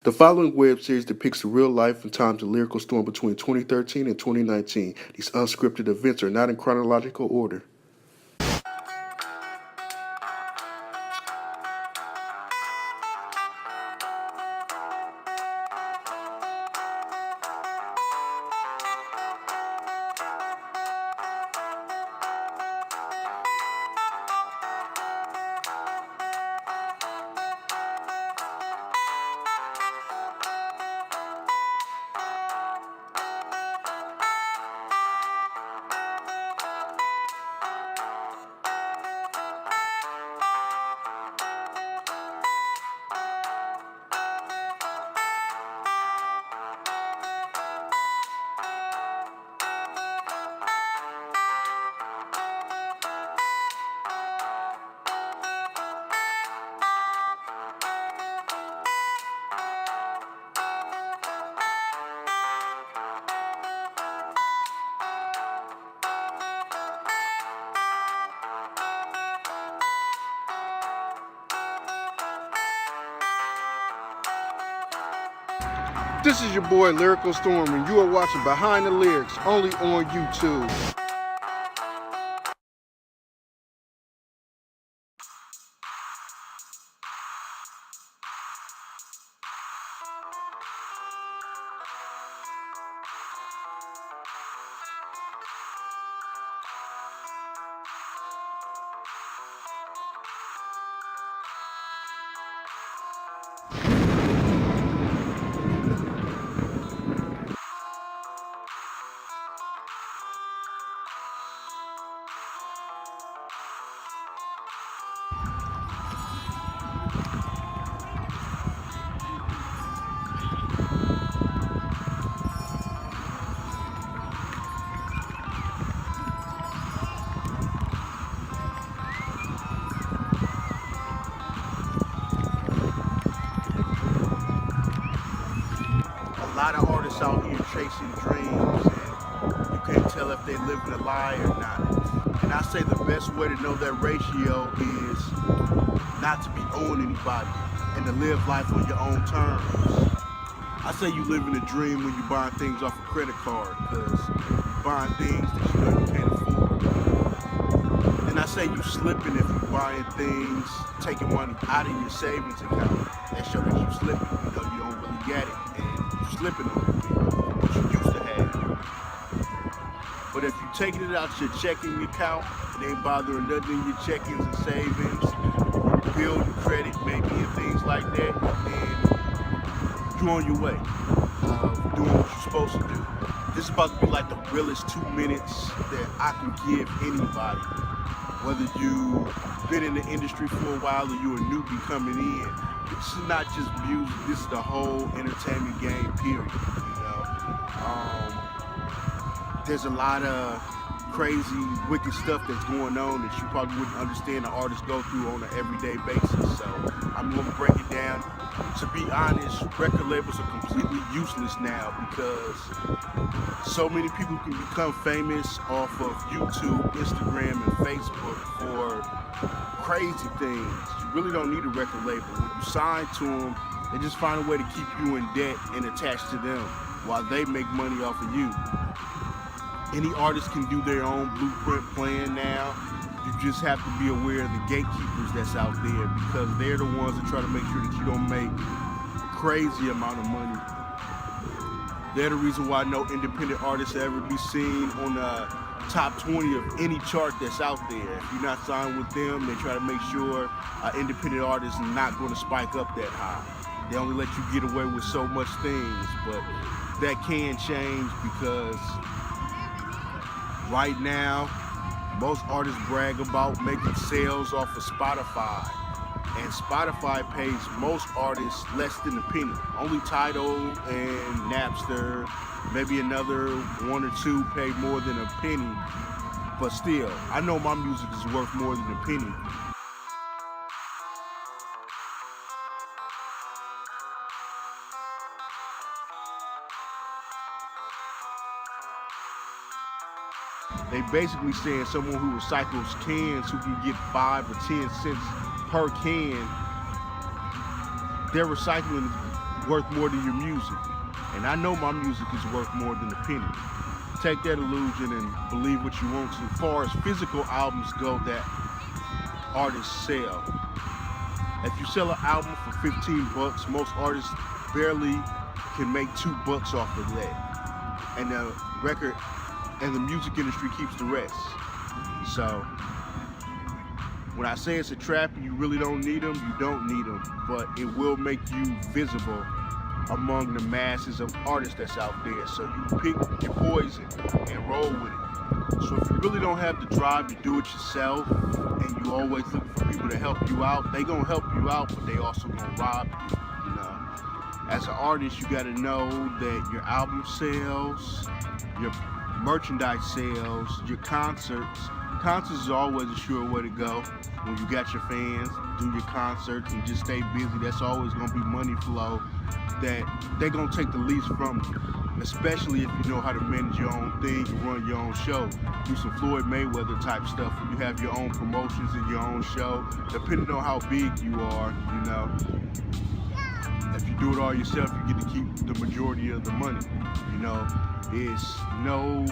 The following web series depicts the real life and times of Lyrical Storm between 2013 and 2019. These unscripted events are not in chronological order. This is your boy Lyrical Storm, and you are watching Behind the Lyrics only on YouTube. A lot of artists out here chasing dreams, and you can't tell if they living a lie or not. And I say the best way to know that ratio is not to be owing anybody and to live life on your own terms. I say you living a dream when you buying things off a credit card, because buying things that you know you can't afford. And I say you slipping if you buying things, taking money out of your savings account. That shows that you slipping. You know you don't really get it, and you slipping on what you used to have. But if you taking it out your checking account, it ain't bothering nothing in your checkings and savings, building credit maybe and things like that, then you on your way, doing what you're supposed to do. This is about to be like the realest 2 minutes that I can give anybody. Whether you've been in the industry for a while or you're a newbie coming in, this is not just music, this is the whole entertainment game, period. There's a lot of crazy, wicked stuff that's going on that you probably wouldn't understand the artists go through on an everyday basis. So I'm going to break it down. To be honest, record labels are completely useless now because so many people can become famous off of YouTube, Instagram, and Facebook for crazy things. You really don't need a record label. When you sign to them, they just find a way to keep you in debt and attached to them while they make money off of you. Any artist can do their own blueprint plan now. You just have to be aware of the gatekeepers that's out there, because they're the ones that try to make sure that you don't make a crazy amount of money. They're the reason why no independent artists ever be seen on the top 20 of any chart that's out there. If you're not signed with them, they try to make sure independent artists are not going to spike up that high. They only let you get away with so much things, but that can change because right now, most artists brag about making sales off of Spotify, and Spotify pays most artists less than a penny. Only Tidal and Napster, maybe another one or two pay more than a penny, but still, I know my music is worth more than a penny. They basically saying someone who recycles cans who can get 5 or 10 cents per can, their recycling worth more than your music. And I know my music is worth more than a penny. Take that illusion and believe what you want to. As far as physical albums go that artists sell, if you sell an album for 15 bucks, most artists barely can make $2 off of that. And the record and the music industry keeps the rest. So when I say it's a trap and you really don't need them, you don't need them, but it will make you visible among the masses of artists that's out there. So you pick your poison and roll with it. So if you really don't have the drive to do it yourself and you always look for people to help you out, they gonna help you out, but they also gonna rob you, As an artist, you gotta know that your album sales, your merchandise sales, your concerts is always a sure way to go. When you got your fans, do your concerts and just stay busy. That's always gonna be money flow that they're gonna take the least from you, especially if you know how to manage your own thing and run your own show. Do some Floyd Mayweather type stuff where you have your own promotions and your own show, depending on how big you are, If you do it all yourself, you get to keep the majority of the money. It's no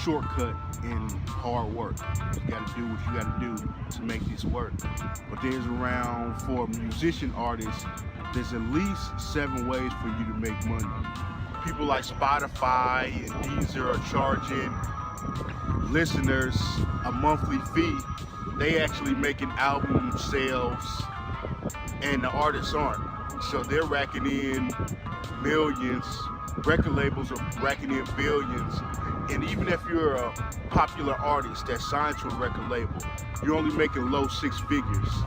shortcut in hard work. You gotta do what you gotta do to make this work. But for musician artists, there's at least 7 ways for you to make money. People like Spotify and Deezer are charging listeners a monthly fee. They actually making album sales and the artists aren't. So they're racking in millions. Record labels are racking in billions. And even if you're a popular artist that's signed to a record label, you're only making low 6 figures.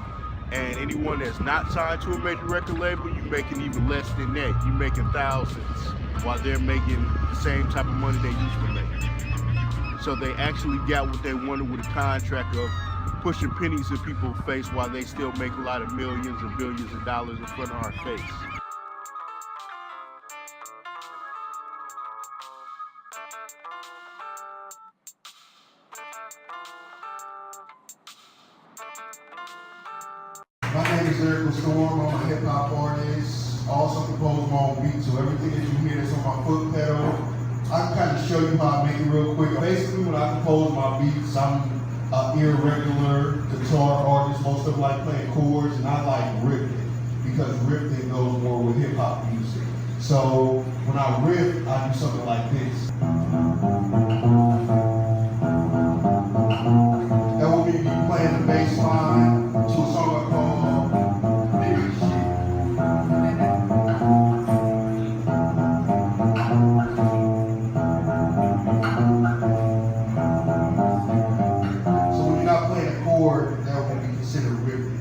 And anyone that's not signed to a major record label, you're making even less than that. You're making thousands while they're making the same type of money they used to make. So they actually got what they wanted with a contract of pushing pennies in people's face while they still make a lot of millions and billions of dollars in front of our face. My name is Lyrical Storm. I'm a hip hop artist. I also compose my own beats, so everything that you hear that's on my foot pedal, I can kind of show you how I make it real quick. Basically, when I compose my beats, I'm an irregular guitar artist. Most of them like playing chords, and I like riffing because riffing goes more with hip hop music. So when I riff, I do something like this. That will be me playing the bass line to a song I call that would be considered riffing.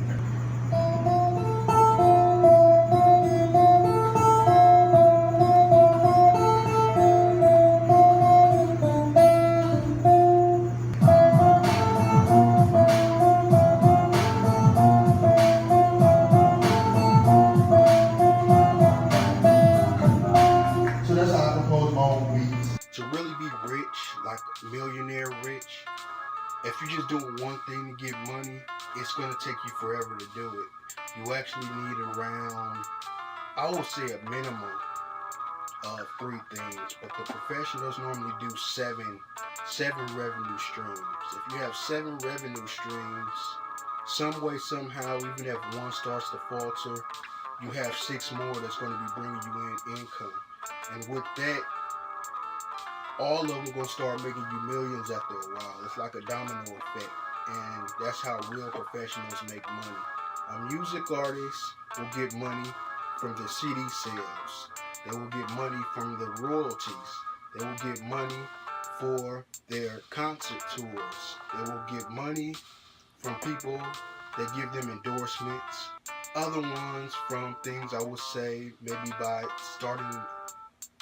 So that's how I compose my own beats. To really be rich, like millionaire rich, if you're just doing one thing to get money, it's going to take you forever to do it. You actually need around, I would say a minimum of 3 things, but the professionals normally do seven revenue streams. If you have 7 revenue streams, some way, somehow, even if one starts to falter, you have 6 more that's going to be bringing you in income. And with that, all of them gonna start making you millions after a while. It's like a domino effect, and that's how real professionals make money. A music artist will get money from the CD sales. They will get money from the royalties. They will get money for their concert tours. They will get money from people that give them endorsements. Other ones from things, I would say, maybe by starting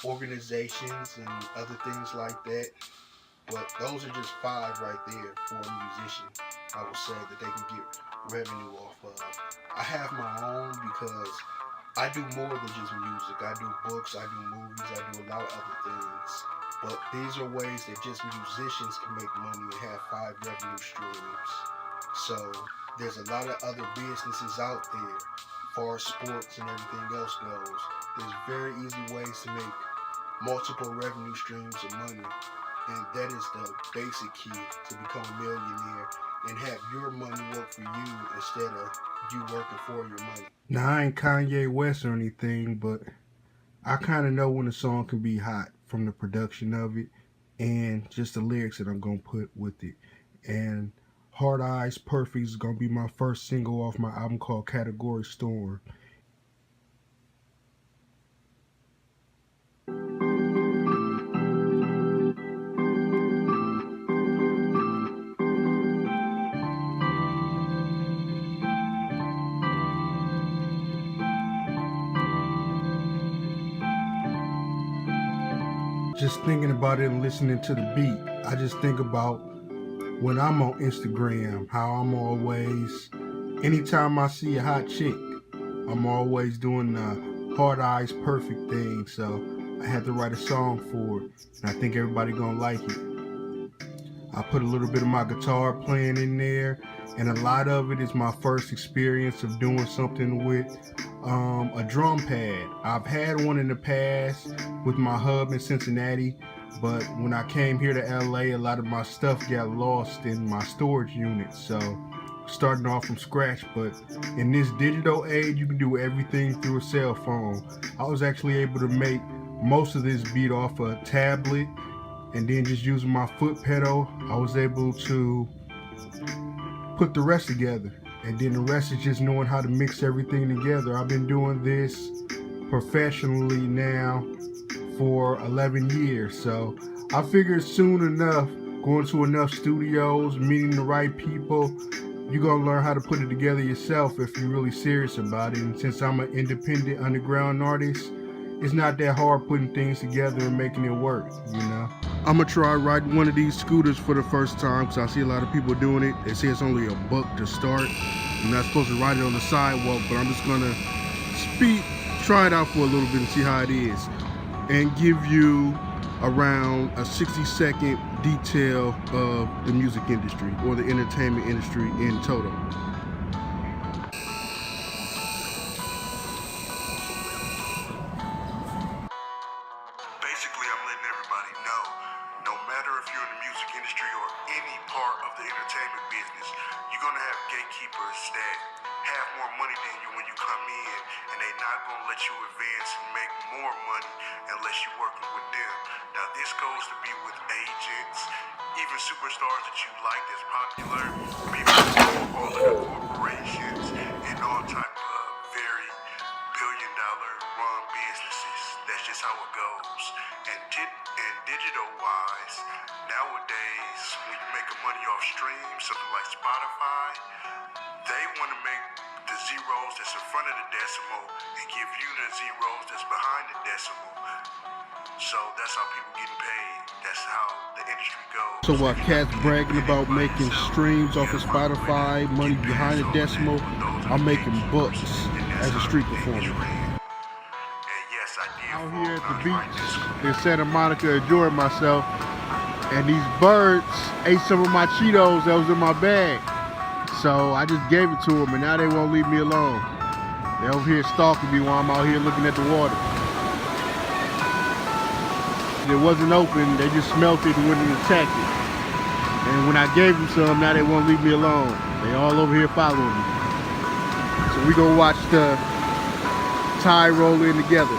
organizations and other things like that. But those are just 5 right there for a musician, I would say, that they can get revenue off of. I have my own because I do more than just music. I do books, I do movies, I do a lot of other things. But these are ways that just musicians can make money and have 5 revenue streams. So there's a lot of other businesses out there far as sports and everything else goes. There's very easy ways to make multiple revenue streams of money, and that is the basic key to become a millionaire and have your money work for you instead of you working for your money. Now, I ain't Kanye West or anything, but I kind of know when a song can be hot from the production of it and just the lyrics that I'm going to put with it. And Hard Eyes Perfect is going to be my first single off my album called Lyrical Storm. Just thinking about it and listening to the beat, I just think about when I'm on Instagram, how I'm always, anytime I see a hot chick, I'm always doing the Hard Eyes Perfect thing. So I had to write a song for it, and I think everybody gonna like it. I put a little bit of my guitar playing in there, and a lot of it is my first experience of doing something with a drum pad. I've had one in the past with my hub in Cincinnati, but when I came here to LA, a lot of my stuff got lost in my storage unit. So starting off from scratch, but in this digital age, you can do everything through a cell phone. I was actually able to make most of this beat off a tablet, and then just using my foot pedal, I was able to put the rest together. And then the rest is just knowing how to mix everything together. I've been doing this professionally now for 11 years. So I figured soon enough, going to enough studios, meeting the right people, you're gonna learn how to put it together yourself if you're really serious about it. And since I'm an independent underground artist, it's not that hard putting things together and making it work, you know? I'm gonna try riding one of these scooters for the first time because I see a lot of people doing it. They say it's only $1 to start. I'm not supposed to ride it on the sidewalk, but I'm just gonna try it out for a little bit and see how it is, and give you around a 60-second detail of the music industry or the entertainment industry in total. Basically, I'm letting everybody know, no matter if you're in the music industry or any part of the entertainment business, you're gonna have gatekeepers that have more money than you when you come in, and they're not gonna let you advance and make more money unless you're working with them. Now, this goes to be with agents, even superstars that you like that's popular, people all of the corporations, and all type of very billion-dollar run businesses. That's just how it goes. And digital-wise, nowadays, when you're making money off streams, something like Spotify, they want to make the zeros that's in front of the decimal and give you the zeros that's behind the decimal. So that's how people getting paid. That's how the industry goes. So while cats bragging about making streams off of Spotify, money behind the decimal, I'm making bucks as a street performer. Out here at the beach in Santa Monica enjoying myself, and these birds ate some of my Cheetos that was in my bag. So I just gave it to them, and now they won't leave me alone. They're over here stalking me while I'm out here looking at the water. It wasn't open, they just smelt it and went and attacked it. And when I gave them some, now they won't leave me alone. They all over here following me. So we gonna watch the tide roll in together.